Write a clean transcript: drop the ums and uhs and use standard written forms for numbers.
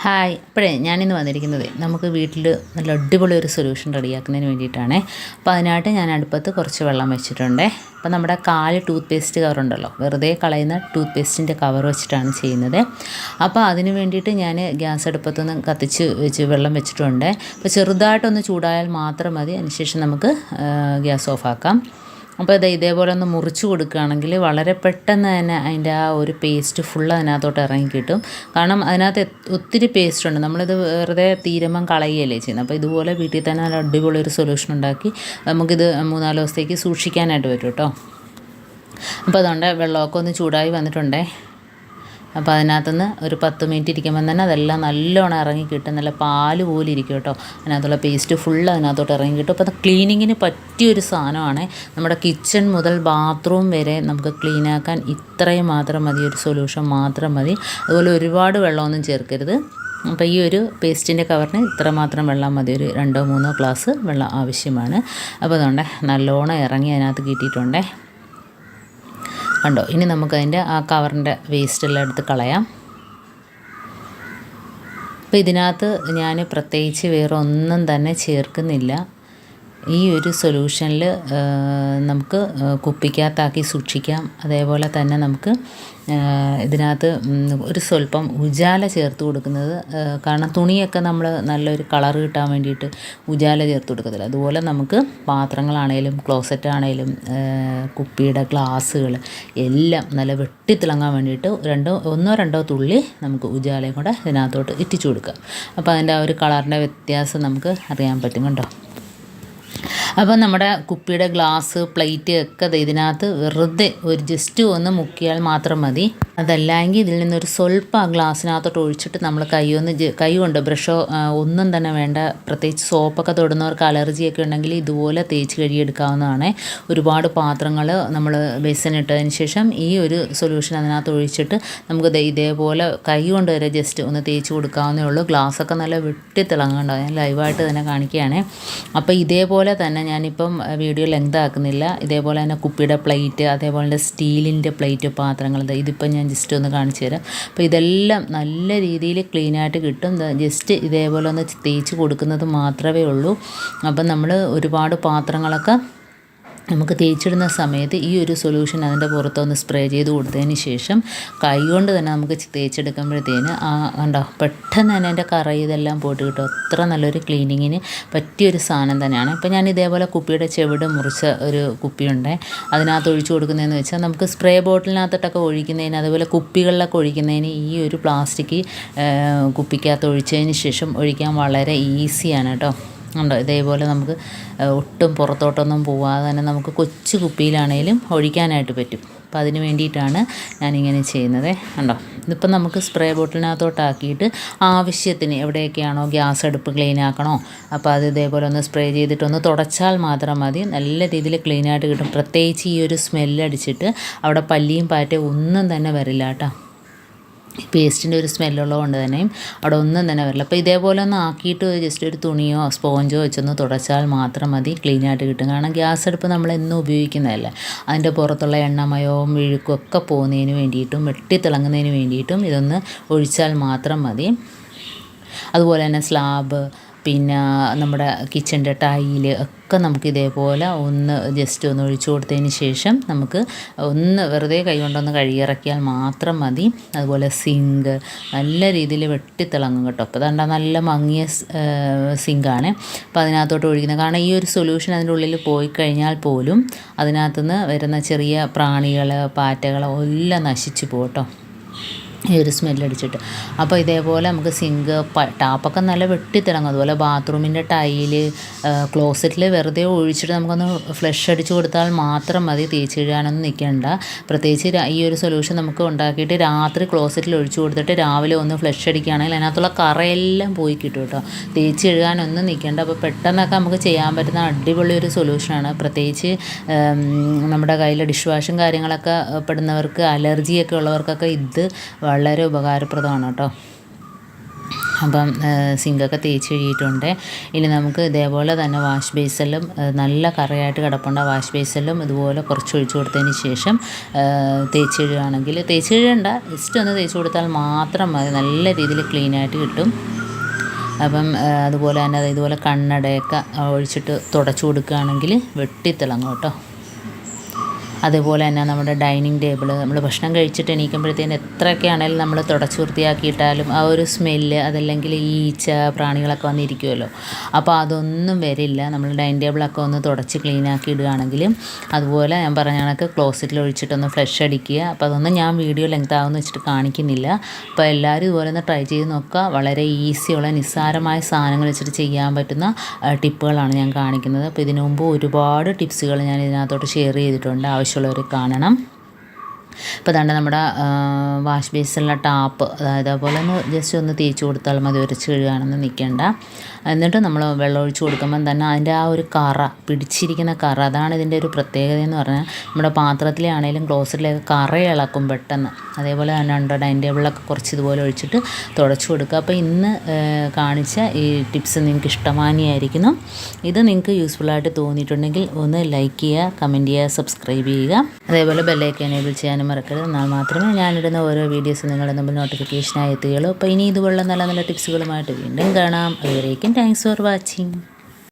Hi. അപ്പോഴേ ഞാനിന്ന് വന്നിരിക്കുന്നത് നമുക്ക് വീട്ടിൽ നല്ല അടിപൊളി ഒരു സൊല്യൂഷൻ റെഡിയാക്കുന്നതിന് വേണ്ടിയിട്ടാണ്. അപ്പോൾ അതിനായിട്ട് ഞാൻ അടുപ്പത്ത് കുറച്ച് വെള്ളം വെച്ചിട്ടുണ്ട്. അപ്പോൾ നമ്മുടെ ടൂത്ത് പേസ്റ്റ് കവറുണ്ടല്ലോ, വെറുതെ കളയുന്ന ടൂത്ത് പേസ്റ്റിൻ്റെ കവർ വെച്ചിട്ടാണ് ചെയ്യുന്നത്. അപ്പോൾ അതിന് വേണ്ടിയിട്ട് ഞാൻ ഗ്യാസ് അടുപ്പത്തൊന്ന് കത്തിച്ച് വെച്ച് വെള്ളം വെച്ചിട്ടുണ്ട്. അപ്പോൾ ചെറുതായിട്ടൊന്ന് ചൂടായാൽ മാത്രം മതി. അതിനുശേഷം നമുക്ക് ഗ്യാസ് ഓഫാക്കാം. അപ്പോൾ ഇതേപോലെ ഒന്ന് മുറിച്ച് കൊടുക്കുകയാണെങ്കിൽ വളരെ പെട്ടെന്ന് തന്നെ അതിൻ്റെ ആ ഒരു പേസ്റ്റ് ഫുള്ള് അതിനകത്തോട്ട് ഇറങ്ങി കിട്ടും. കാരണം അതിനകത്ത് ഒത്തിരി പേസ്റ്റ് ഉണ്ട്, നമ്മളിത് വെറുതെ തീരുമ്പം കളയുകയല്ലേ ചെയ്യുന്നത്. അപ്പോൾ ഇതുപോലെ വീട്ടിൽ തന്നെ നല്ല അടിപൊളി ഒരു സൊല്യൂഷൻ ഉണ്ടാക്കി നമുക്കിത് 3-4 ദിവസത്തേക്ക് സൂക്ഷിക്കാനായിട്ട് പറ്റും കേട്ടോ. അപ്പോൾ അതുകൊണ്ട് വെള്ളമൊക്കെ ഒന്ന് ചൂടായി വന്നിട്ടുണ്ടേ. അപ്പോൾ അതിനകത്തുനിന്ന് ഒരു 10 മിനിറ്റ് ഇരിക്കുമ്പോൾ തന്നെ അതെല്ലാം നല്ലോണം ഇറങ്ങി കിട്ടും. നല്ല പാല് പോലെ ഇരിക്കും കേട്ടോ. അതിനകത്തുള്ള പേസ്റ്റ് ഫുള്ള് അതിനകത്തോട്ട് ഇറങ്ങി കിട്ടും. അപ്പോൾ അത് ക്ലീനിങ്ങിന് പറ്റിയൊരു സാധനമാണ്. നമ്മുടെ കിച്ചൺ മുതൽ ബാത്റൂം വരെ നമുക്ക് ക്ലീനാക്കാൻ ഇത്രയും മാത്രം മതി, ഒരു സൊല്യൂഷൻ മാത്രം മതി. അതുപോലെ ഒരുപാട് വെള്ളമൊന്നും ചേർക്കരുത്. അപ്പോൾ ഈ ഒരു പേസ്റ്റിൻ്റെ കവറിന് ഇത്രമാത്രം വെള്ളം മതി, ഒരു 2-3 ഗ്ലാസ് വെള്ളം ആവശ്യമാണ്. അപ്പോൾ അതുകൊണ്ട് നല്ലോണം ഇറങ്ങി അതിനകത്ത് കിട്ടിയിട്ടുണ്ടേ കണ്ടോ. ഇനി നമുക്കതിൻ്റെ ആ കവറിൻ്റെ വേസ്റ്റെല്ലാം എടുത്ത് കളയാം. അപ്പോൾ ഇതിനകത്ത് ഞാൻ പ്രത്യേകിച്ച് വേറെ ഒന്നും തന്നെ ചേർക്കുന്നില്ല. ഈ ഒരു സൊല്യൂഷനിൽ നമുക്ക് കുപ്പിക്കകത്താക്കി സൂക്ഷിക്കാം. അതേപോലെ തന്നെ നമുക്ക് ഇതിനകത്ത് ഒരു സ്വല്പം ഉജാല ചേർത്ത് കൊടുക്കുന്നത്, കാരണം തുണിയൊക്കെ നമ്മൾ നല്ലൊരു കളറ് കിട്ടാൻ വേണ്ടിയിട്ട് ഉജാല ചേർത്ത് കൊടുക്കത്തില്ല. അതുപോലെ നമുക്ക് പാത്രങ്ങളാണേലും ക്ലോസറ്റാണേലും കുപ്പിയുടെ ഗ്ലാസ്സുകൾ എല്ലാം നല്ല വെട്ടിത്തിളങ്ങാൻ വേണ്ടിയിട്ട് 1-2 തുള്ളി നമുക്ക് ഉജാലയും കൂടെ ഇതിനകത്തോട്ട് ഇറ്റിച്ചു കൊടുക്കാം. അപ്പോൾ അതിൻ്റെ ആ ഒരു കളറിൻ്റെ വ്യത്യാസം നമുക്ക് അറിയാൻ പറ്റും കണ്ടോ. അപ്പോൾ നമ്മുടെ കുപ്പിയുടെ ഗ്ലാസ് പ്ലേറ്റ് ഒക്കെ ഇതിനകത്ത് വെറുതെ ഒരു ജസ്റ്റ് ഒന്ന് മുക്കിയാൽ മാത്രം മതി. അതല്ലെങ്കിൽ ഇതിൽ നിന്നൊരു സ്വല്പം ആ ഗ്ലാസ്സിനകത്തോട്ട് ഒഴിച്ചിട്ട് നമ്മൾ കൈ കൊണ്ട് ബ്രഷോ ഒന്നും തന്നെ വേണ്ട. പ്രത്യേകിച്ച് സോപ്പൊക്കെ തൊടുന്നവർക്ക് അലർജിയൊക്കെ ഉണ്ടെങ്കിൽ ഇതുപോലെ തേച്ച് കഴുകിയെടുക്കാവുന്നതാണ്. ഒരുപാട് പാത്രങ്ങൾ നമ്മൾ ബേസിനിട്ടതിന് ശേഷം ഈ ഒരു സൊല്യൂഷൻ അതിനകത്ത് ഒഴിച്ചിട്ട് നമുക്ക് ഇതേപോലെ കൈ കൊണ്ട് വരെ ജസ്റ്റ് ഒന്ന് തേച്ച് കൊടുക്കാവുന്നേ ഉള്ളൂ. ഗ്ലാസ്സൊക്കെ നല്ല വെട്ടിത്തിളങ്ങുന്നുണ്ടോ, ഞാൻ ലൈവായിട്ട് തന്നെ കാണിക്കുകയാണ്. അപ്പോൾ ഇതേപോലെ തന്നെ ഞാനിപ്പം വീഡിയോ ലെങ്ത് ആക്കുന്നില്ല. ഇതേപോലെ തന്നെ കുപ്പിയുടെ പ്ലേറ്റ്, അതേപോലെ തന്നെ സ്റ്റീലിൻ്റെ പ്ലേറ്റ് പാത്രങ്ങൾ, ഇതിപ്പം ഞാൻ ജസ്റ്റ് ഒന്ന് കാണിച്ചു തരാം. അപ്പോൾ ഇതെല്ലാം നല്ല രീതിയിൽ ക്ലീനായിട്ട് കിട്ടും. ജസ്റ്റ് ഇതേപോലെ ഒന്ന് തേച്ച് കൊടുക്കുന്നത് മാത്രമേ ഉള്ളൂ. അപ്പം നമ്മൾ ഒരുപാട് പാത്രങ്ങളൊക്കെ നമുക്ക് തേച്ചിടുന്ന സമയത്ത് ഈ ഒരു സൊല്യൂഷൻ അതിൻ്റെ പുറത്തൊന്ന് സ്പ്രേ ചെയ്ത് കൊടുത്തതിന് ശേഷം കൈ കൊണ്ട് തന്നെ നമുക്ക് തേച്ചെടുക്കുമ്പോഴത്തേന് കണ്ടോ പെട്ടെന്ന് തന്നെ അതിൻ്റെ കറ ഇതെല്ലാം പോയിട്ട് കിട്ടും. അത്ര നല്ലൊരു ക്ലീനിങ്ങിന് പറ്റിയൊരു സാധനം തന്നെയാണ്. ഇപ്പോൾ ഞാൻ ഇതേപോലെ കുപ്പിയുടെ ചെവിട് മുറിച്ച ഒരു കുപ്പിയുണ്ട്, അതിനകത്ത് ഒഴിച്ചു കൊടുക്കുന്നതെന്ന് വെച്ചാൽ നമുക്ക് സ്പ്രേ ബോട്ടിലിനകത്തോട്ടൊക്കെ ഒഴിക്കുന്നതിന്, അതുപോലെ കുപ്പികളിലൊക്കെ ഒഴിക്കുന്നതിന് ഈ ഒരു പ്ലാസ്റ്റിക് കുപ്പിക്കകത്ത് ഒഴിച്ചതിന് ശേഷം ഒഴിക്കാൻ വളരെ ഈസിയാണ് കേട്ടോ. ഉണ്ടോ ഇതേപോലെ നമുക്ക് ഒട്ടും പുറത്തോട്ടൊന്നും പോവാതെ തന്നെ നമുക്ക് കൊച്ചു കുപ്പിയിലാണേലും ഒഴിക്കാനായിട്ട് പറ്റും. അപ്പോൾ അതിന് വേണ്ടിയിട്ടാണ് ഞാനിങ്ങനെ ചെയ്യുന്നത്. കണ്ടോ, ഇതിപ്പം നമുക്ക് സ്പ്രേ ബോട്ടിലിനകത്തോട്ടാക്കിയിട്ട് ആവശ്യത്തിന് എവിടെയൊക്കെയാണോ ഗ്യാസ് അടുപ്പ് ക്ലീൻ ആക്കണോ, അപ്പോൾ അത് ഇതേപോലെ ഒന്ന് സ്പ്രേ ചെയ്തിട്ടൊന്ന് തുടച്ചാൽ മാത്രം മതി. നല്ല രീതിയിൽ ക്ലീനായിട്ട് കിട്ടും. പ്രത്യേകിച്ച് ഈ ഒരു സ്മെല്ലടിച്ചിട്ട് അവിടെ പല്ലിയും പാറ്റയും ഒന്നും തന്നെ വരില്ല കേട്ടോ. പേസ്റ്റിൻ്റെ ഒരു സ്മെല്ലുള്ളത് കൊണ്ട് തന്നെയും അവിടെ ഒന്നും തന്നെ വരില്ല. അപ്പോൾ ഇതേപോലെ ഒന്ന് ആക്കിയിട്ട് ജസ്റ്റ് ഒരു തുണിയോ സ്പോഞ്ചോ വെച്ചൊന്ന് തുടച്ചാൽ മാത്രം മതി, ക്ലീനായിട്ട് കിട്ടും. കാരണം ഗ്യാസ് അടുപ്പ് നമ്മൾ എന്നും ഉപയോഗിക്കുന്നതല്ല, അതിൻ്റെ പുറത്തുള്ള എണ്ണമയവും മെഴുക്കും ഒക്കെ പോകുന്നതിന് വേണ്ടിയിട്ടും വെട്ടിത്തിളങ്ങുന്നതിന് വേണ്ടിയിട്ടും ഇതൊന്ന് ഒഴിച്ചാൽ മാത്രം മതി. അതുപോലെ തന്നെ സ്ലാബ്, പിന്നെ നമ്മുടെ കിച്ചൻ്റെ ടൈല് ഒക്കെ നമുക്ക് ഇതേപോലെ ഒന്ന് ജസ്റ്റ് ഒന്ന് ഒഴിച്ചു കൊടുത്തതിന് ശേഷം നമുക്ക് ഒന്ന് വെറുതെ കൈ കൊണ്ടൊന്ന് കഴുകിയിറക്കിയാൽ മാത്രം മതി. അതുപോലെ സിങ്ക് നല്ല രീതിയിൽ വെട്ടിത്തിളങ്ങും കേട്ടോ. അപ്പോൾ അതുകൊണ്ട് നല്ല മങ്ങിയ സിങ്കാണ്. അപ്പോൾ അതിനകത്തോട്ട് ഒഴിക്കുന്നത്, കാരണം ഈ ഒരു സൊല്യൂഷൻ അതിൻ്റെ ഉള്ളിൽ പോയി കഴിഞ്ഞാൽ പോലും അതിനകത്തുനിന്ന് വരുന്ന ചെറിയ പ്രാണികൾ പാറ്റകൾ എല്ലാം നശിച്ചു പോകും കേട്ടോ, ഈ ഒരു സ്മെല്ലടിച്ചിട്ട്. അപ്പോൾ ഇതേപോലെ നമുക്ക് സിങ്ക് ടാപ്പൊക്കെ നല്ല വെട്ടിത്തിളങ്ങും. അതുപോലെ ബാത്റൂമിൻ്റെ ടൈല്, ക്ലോസറ്റിൽ വെറുതെ ഒഴിച്ചിട്ട് നമുക്കൊന്ന് ഫ്ലഷ് അടിച്ച് കൊടുത്താൽ മാത്രം മതി, തേച്ച് കഴുകാനൊന്നും നിൽക്കണ്ട. പ്രത്യേകിച്ച് ഈ ഒരു സൊല്യൂഷൻ നമുക്ക് ഉണ്ടാക്കിയിട്ട് രാത്രി ക്ലോസറ്റിൽ ഒഴിച്ചു കൊടുത്തിട്ട് രാവിലെ ഒന്ന് ഫ്ലഷ് അടിക്കുകയാണെങ്കിൽ അതിനകത്തുള്ള കറയെല്ലാം പോയി കിട്ടും കേട്ടോ. തേച്ച് കഴുകാനൊന്നും നിൽക്കേണ്ട. അപ്പോൾ പെട്ടെന്നൊക്കെ നമുക്ക് ചെയ്യാൻ പറ്റുന്ന അടിപൊളി ഒരു സൊല്യൂഷനാണ്. പ്രത്യേകിച്ച് നമ്മുടെ കയ്യിൽ ഡിഷ് വാഷും കാര്യങ്ങളൊക്കെ പെടുന്നവർക്ക്, അലർജിയൊക്കെ ഉള്ളവർക്കൊക്കെ ഇത് വളരെ ഉപകാരപ്രദമാണ് കേട്ടോ. അപ്പം സിങ്കൊക്കെ തേച്ച് കഴുകിയിട്ടുണ്ട്. ഇനി നമുക്ക് ഇതേപോലെ തന്നെ വാഷ് ബേസിലും നല്ല കറയായിട്ട് കിടപ്പുണ്ട്. വാഷ് ബേസിലും ഇതുപോലെ കുറച്ച് ഒഴിച്ച് കൊടുത്തതിന് ശേഷം തേച്ച് കഴുകുകയാണെങ്കിൽ, തേച്ച് കഴുകേണ്ട, ജസ്റ്റ് ഒന്ന് തേച്ച് കൊടുത്താൽ മാത്രം മതി, നല്ല രീതിയിൽ ക്ലീനായിട്ട് കിട്ടും. അപ്പം അതുപോലെ തന്നെ ഇതുപോലെ കണ്ണടയൊക്കെ ഒഴിച്ചിട്ട് തുടച്ചു കൊടുക്കുകയാണെങ്കിൽ വെട്ടിത്തിളങ്ങും കേട്ടോ. അതുപോലെ തന്നെ നമ്മുടെ ഡൈനിങ് ടേബിൾ നമ്മൾ ഭക്ഷണം കഴിച്ചിട്ട് എണീക്കുമ്പോഴത്തേന് എത്രയൊക്കെ ആണെങ്കിലും നമ്മൾ തുടച്ച് വൃത്തിയാക്കിയിട്ടാലും ആ ഒരു സ്മെല്ല്, അതല്ലെങ്കിൽ ഈച്ച പ്രാണികളൊക്കെ വന്നിരിക്കുമല്ലോ, അപ്പോൾ അതൊന്നും വരില്ല. നമ്മൾ ഡൈനിങ് ടേബിളൊക്കെ ഒന്ന് തുടച്ച് ക്ലീനാക്കി ഇടുകയാണെങ്കിൽ. അതുപോലെ ഞാൻ പറഞ്ഞ കണക്ക് ക്ലോസറ്റിൽ ഒഴിച്ചിട്ടൊന്ന് ഫ്ലഷ് അടിക്കുക. അപ്പോൾ അതൊന്നും ഞാൻ വീഡിയോ ലെങ്ത് ആവുമെന്ന് വെച്ചിട്ട് കാണിക്കുന്നില്ല. അപ്പോൾ എല്ലാവരും ഇതുപോലെ ഒന്ന് ട്രൈ ചെയ്ത് നോക്കുക. വളരെ ഈസിയുള്ള നിസ്സാരമായ സാധനങ്ങൾ വെച്ചിട്ട് ചെയ്യാൻ പറ്റുന്ന ടിപ്പുകളാണ് ഞാൻ കാണിക്കുന്നത്. അപ്പോൾ ഇതിനു മുമ്പ് ഒരുപാട് ടിപ്സുകൾ ഞാൻ ഇതിനകത്തോട്ട് ഷെയർ ചെയ്തിട്ടുണ്ട്, ആവശ്യമുള്ളവർ കാണണം. ഇപ്പോൾ ദാണ്ട് നമ്മുടെ വാഷ് ബേസിലുള്ള ടാപ്പ്, അതായത് അതുപോലെ ഒന്ന് ജസ്റ്റ് ഒന്ന് തേച്ച് കൊടുത്താൽ മതി, ഉരച്ച് കഴുകുകയാണെന്ന് നിൽക്കേണ്ട. എന്നിട്ട് നമ്മൾ വെള്ളം ഒഴിച്ച് കൊടുക്കുമ്പം തന്നെ അതിൻ്റെ ആ ഒരു കറ, പിടിച്ചിരിക്കുന്ന കറ, അതാണ് ഇതിൻ്റെ ഒരു പ്രത്യേകത എന്ന് പറഞ്ഞാൽ. നമ്മുടെ പാത്രത്തിലാണെങ്കിലും ക്ലോസറ്റിലേക്ക് കറ ഇളക്കും പെട്ടെന്ന്. അതേപോലെ തന്നെ ഉണ്ട് ഡൈനിങ് ടേബിളിലൊക്കെ കുറച്ച് ഇതുപോലെ ഒഴിച്ചിട്ട് തുടച്ച് കൊടുക്കുക. അപ്പോൾ ഇന്ന് കാണിച്ച ഈ ടിപ്സ് നിങ്ങൾക്ക് ഇഷ്ടമാനിയായിരിക്കുന്നു. ഇത് നിങ്ങൾക്ക് യൂസ്ഫുള്ളായിട്ട് തോന്നിയിട്ടുണ്ടെങ്കിൽ ഒന്ന് ലൈക്ക് ചെയ്യുക, കമൻറ്റ് ചെയ്യുക, സബ്സ്ക്രൈബ് ചെയ്യുക. അതേപോലെ ബെല്ലൈക്കൻ എനേബിൾ ചെയ്യാനും മറക്കരുത്. എന്നാൽ മാത്രമേ ഞാനിടുന്ന ഓരോ വീഡിയോസ് നിങ്ങളുടെ മുമ്പിൽ നോട്ടിഫിക്കേഷനായി എത്തുകയുള്ളൂ. അപ്പോൾ ഇനി ഇതുപോലുള്ള നല്ല നല്ല ടിപ്സുകളുമായിട്ട് വീണ്ടും കാണാം. അതുവരേക്കും താങ്ക്സ് ഫോർ വാച്ചിങ്.